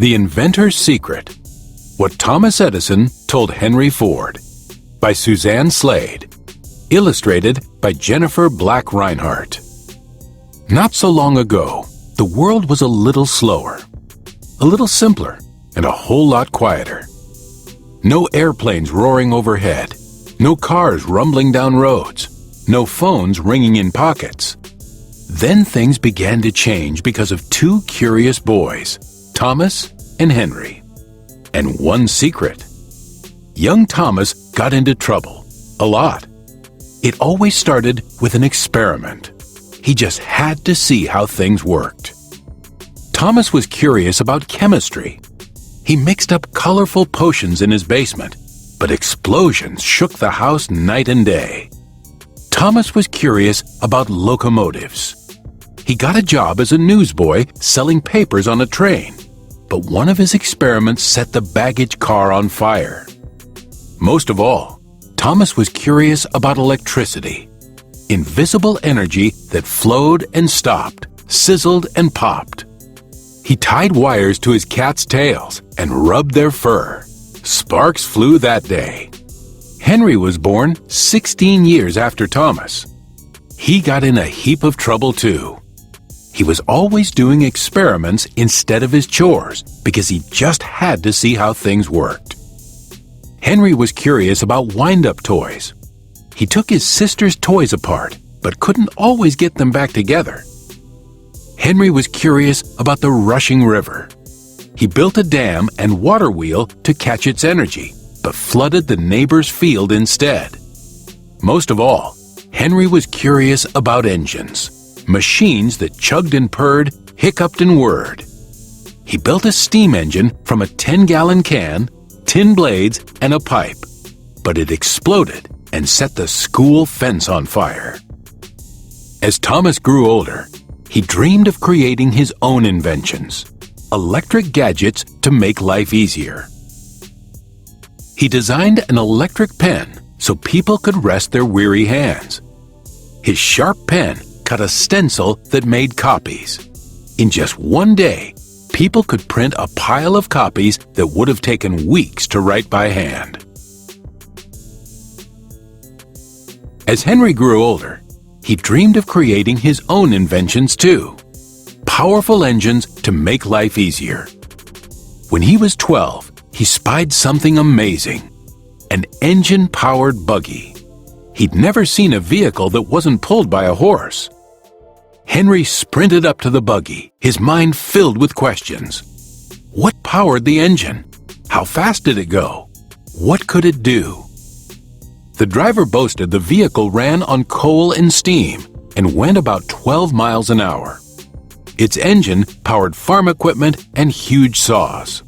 The Inventor's Secret: What Thomas Edison Told Henry Ford, by Suzanne Slade. Illustrated by Jennifer Black Reinhardt. Not so long ago, the world was a little slower, a little simpler, and a whole lot quieter. No airplanes roaring overhead, no cars rumbling down roads, no phones ringing in pockets. Then things began to change because of two curious boys, Thomas and Henry. And one secret. Young Thomas got into trouble, a lot. It always started with an experiment. He just had to see how things worked. Thomas was curious about chemistry. He mixed up colorful potions in his basement, but explosions shook the house night and day. Thomas was curious about locomotives. He got a job as a newsboy selling papers on a train, but one of his experiments set the baggage car on fire. Most of all, Thomas was curious about electricity, invisible energy that flowed and stopped, sizzled and popped. He tied wires to his cat's tails and rubbed their fur. Sparks flew that day. Henry was born 16 years after Thomas. He got in a heap of trouble too. He was always doing experiments instead of his chores because he just had to see how things worked. Henry was curious about wind-up toys. He took his sister's toys apart, but couldn't always get them back together. Henry was curious about the rushing river. He built a dam and water wheel to catch its energy, but flooded the neighbor's field instead. Most of all, Henry was curious about engines. Machines that chugged and purred, hiccuped and whirred. He built a steam engine from a 10-gallon can, tin blades, and a pipe, but it exploded and set the school fence on fire. As Thomas grew older, he dreamed of creating his own inventions, electric gadgets to make life easier. He designed an electric pen so people could rest their weary hands. His sharp pen cut a stencil that made copies. In just one day, people could print a pile of copies that would have taken weeks to write by hand. As Henry grew older, he dreamed of creating his own inventions too. Powerful engines to make life easier. When he was 12, he spied something amazing. An engine-powered buggy. He'd never seen a vehicle that wasn't pulled by a horse. Henry sprinted up to the buggy, his mind filled with questions. What powered the engine? How fast did it go? What could it do? The driver boasted the vehicle ran on coal and steam and went about 12 miles an hour. Its engine powered farm equipment and huge saws.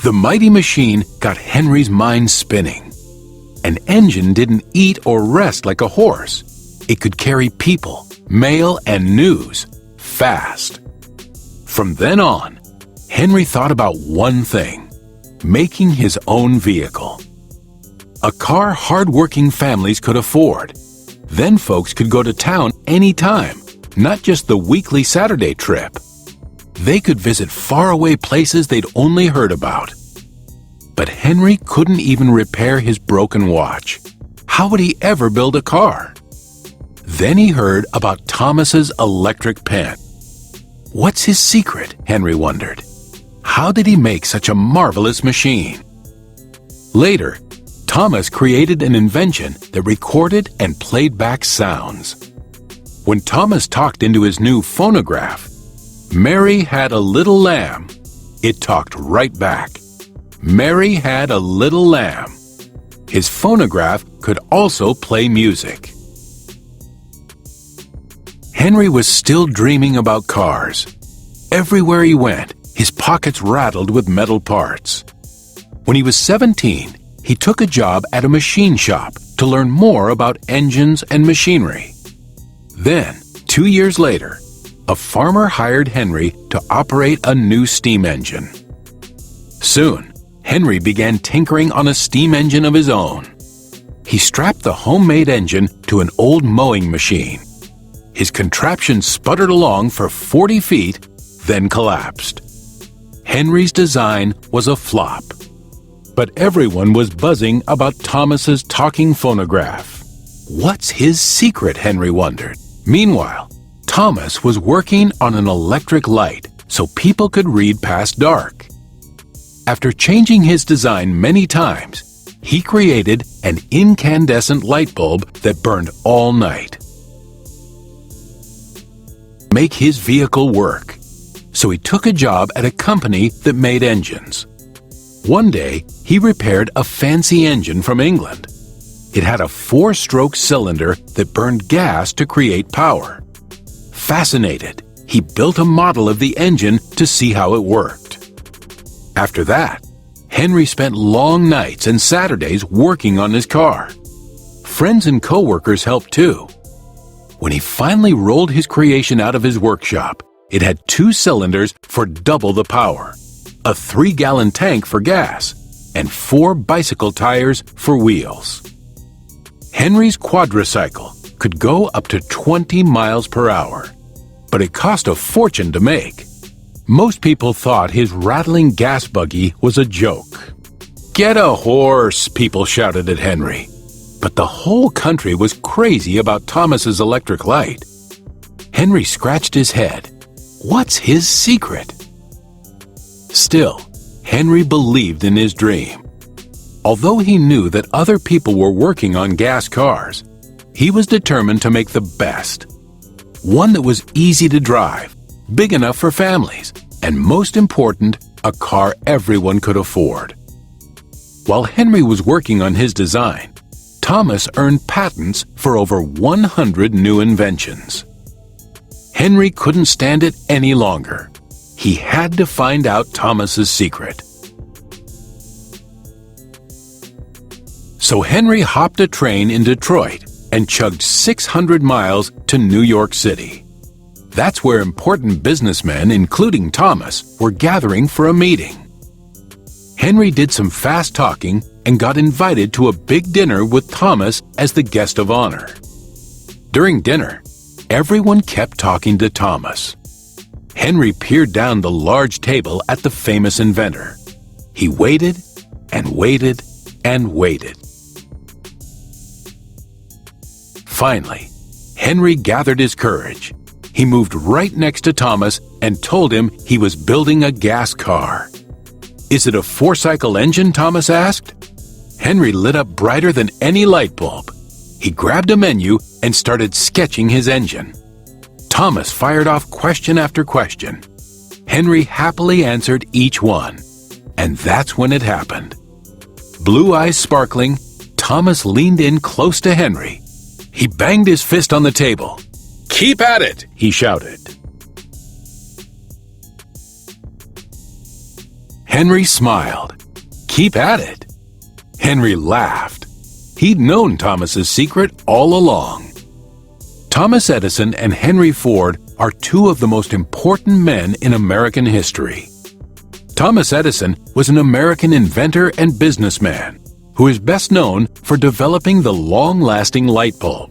The mighty machine got Henry's mind spinning. An engine didn't eat or rest like a horse. It could carry people, mail, and news fast. From then on, Henry thought about one thing: making his own vehicle. A car hard-working families could afford. Then folks could go to town anytime, not just the weekly Saturday trip. They could visit faraway places they'd only heard about. But Henry couldn't even repair his broken watch. How would he ever build a car? Then he heard about Thomas's electric pen. What's his secret? Henry wondered. How did he make such a marvelous machine? Later, Thomas created an invention that recorded and played back sounds. When Thomas talked into his new phonograph, "Mary had a little lamb," it talked right back. Mary had a little lamb. His phonograph could also play music. Henry was still dreaming about cars. Everywhere he went, his pockets rattled with metal parts. When he was 17, he took a job at a machine shop to learn more about engines and machinery. Then, 2 years later, a farmer hired Henry to operate a new steam engine. Soon, Henry began tinkering on a steam engine of his own. He strapped the homemade engine to an old mowing machine. His contraption sputtered along for 40 feet, then collapsed. Henry's design was a flop. But everyone was buzzing about Thomas's talking phonograph. What's his secret, Henry wondered. Meanwhile, Thomas was working on an electric light so people could read past dark. After changing his design many times, he created an incandescent light bulb that burned all night. Make his vehicle work. So he took a job at a company that made engines. One day, he repaired a fancy engine from England. It had a 4-stroke cylinder that burned gas to create power. Fascinated, he built a model of the engine to see how it worked. After that, Henry spent long nights and Saturdays working on his car. Friends and co-workers helped too. When he finally rolled his creation out of his workshop, it had 2 cylinders for double the power, a 3-gallon tank for gas, and 4 bicycle tires for wheels. Henry's quadricycle could go up to 20 miles per hour, but it cost a fortune to make. Most people thought his rattling gas buggy was a joke. "Get a horse," people shouted at Henry. But the whole country was crazy about Thomas's electric light. Henry scratched his head. What's his secret? Still, Henry believed in his dream. Although he knew that other people were working on gas cars, he was determined to make the best. One that was easy to drive, big enough for families, and most important, a car everyone could afford. While Henry was working on his design, Thomas earned patents for over 100 new inventions. Henry couldn't stand it any longer. He had to find out Thomas's secret. So Henry hopped a train in Detroit and chugged 600 miles to New York City. That's where important businessmen, including Thomas, were gathering for a meeting. Henry did some fast talking and got invited to a big dinner with Thomas as the guest of honor. During dinner, everyone kept talking to Thomas. Henry peered down the large table at the famous inventor. He waited and waited and waited. Finally, Henry gathered his courage. He moved right next to Thomas and told him he was building a gas car. "Is it a 4-cycle engine?" Thomas asked. Henry lit up brighter than any light bulb. He grabbed a menu and started sketching his engine. Thomas fired off question after question. Henry happily answered each one. And that's when it happened. Blue eyes sparkling, Thomas leaned in close to Henry. He banged his fist on the table. "Keep at it!" he shouted. Henry smiled. "Keep at it?" Henry laughed. He'd known Thomas's secret all along. Thomas Edison and Henry Ford are 2 of the most important men in American history. Thomas Edison was an American inventor and businessman who is best known for developing the long-lasting light bulb.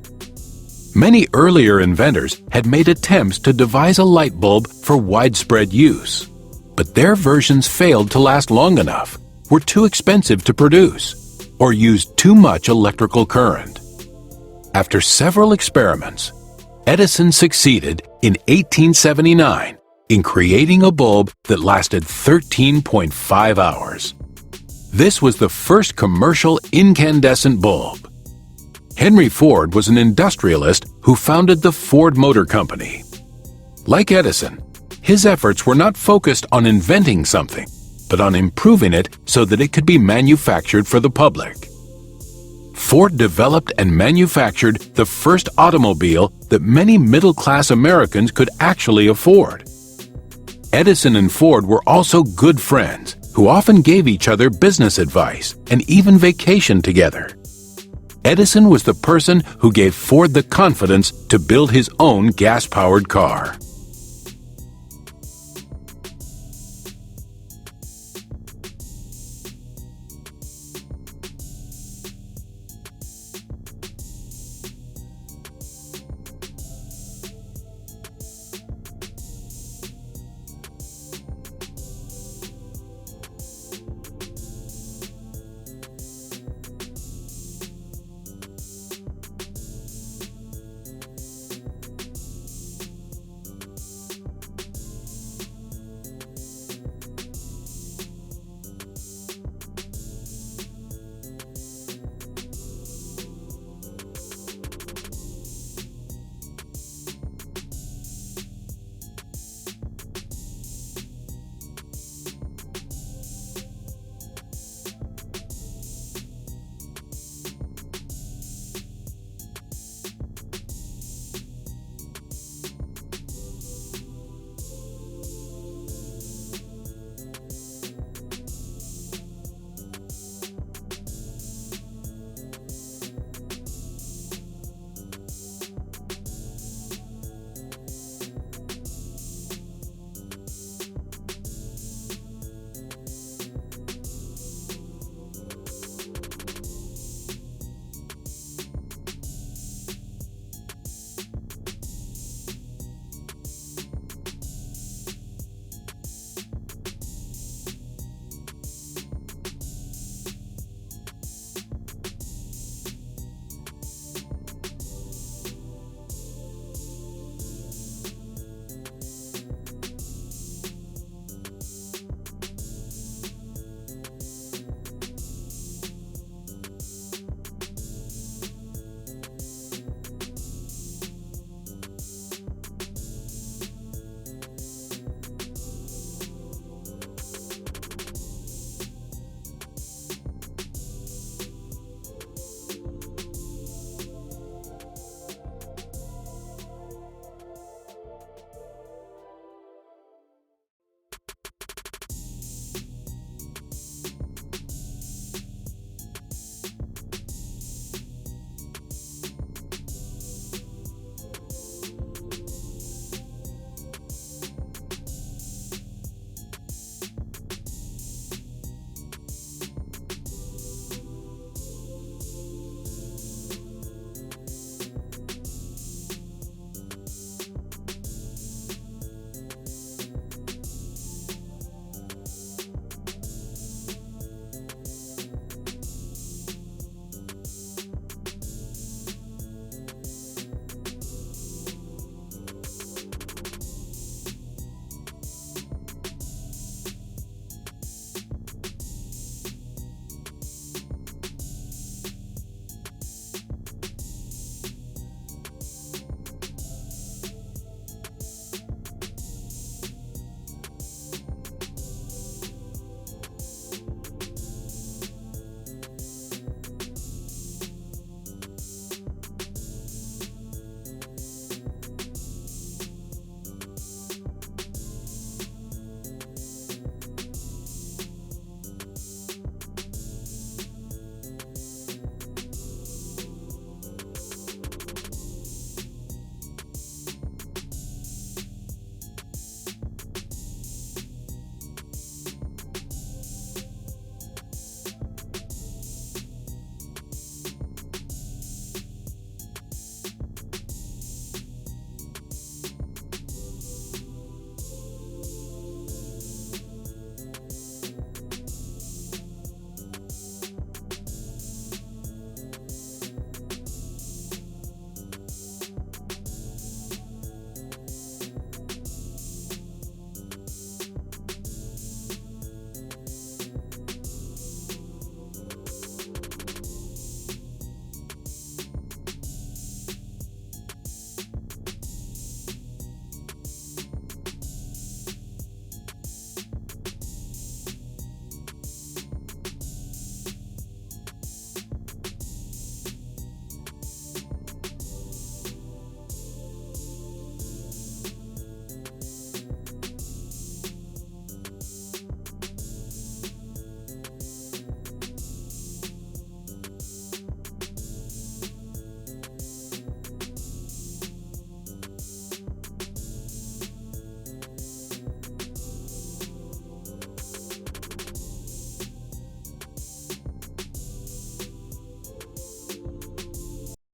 Many earlier inventors had made attempts to devise a light bulb for widespread use, but their versions failed to last long enough, were too expensive to produce, or used too much electrical current. After several experiments, Edison succeeded in 1879 in creating a bulb that lasted 13.5 hours. This was the first commercial incandescent bulb. Henry Ford was an industrialist who founded the Ford Motor Company. Like Edison, his efforts were not focused on inventing something, but on improving it so that it could be manufactured for the public. Ford developed and manufactured the first automobile that many middle-class Americans could actually afford. Edison and Ford were also good friends who often gave each other business advice and even vacationed together. Edison was the person who gave Ford the confidence to build his own gas-powered car.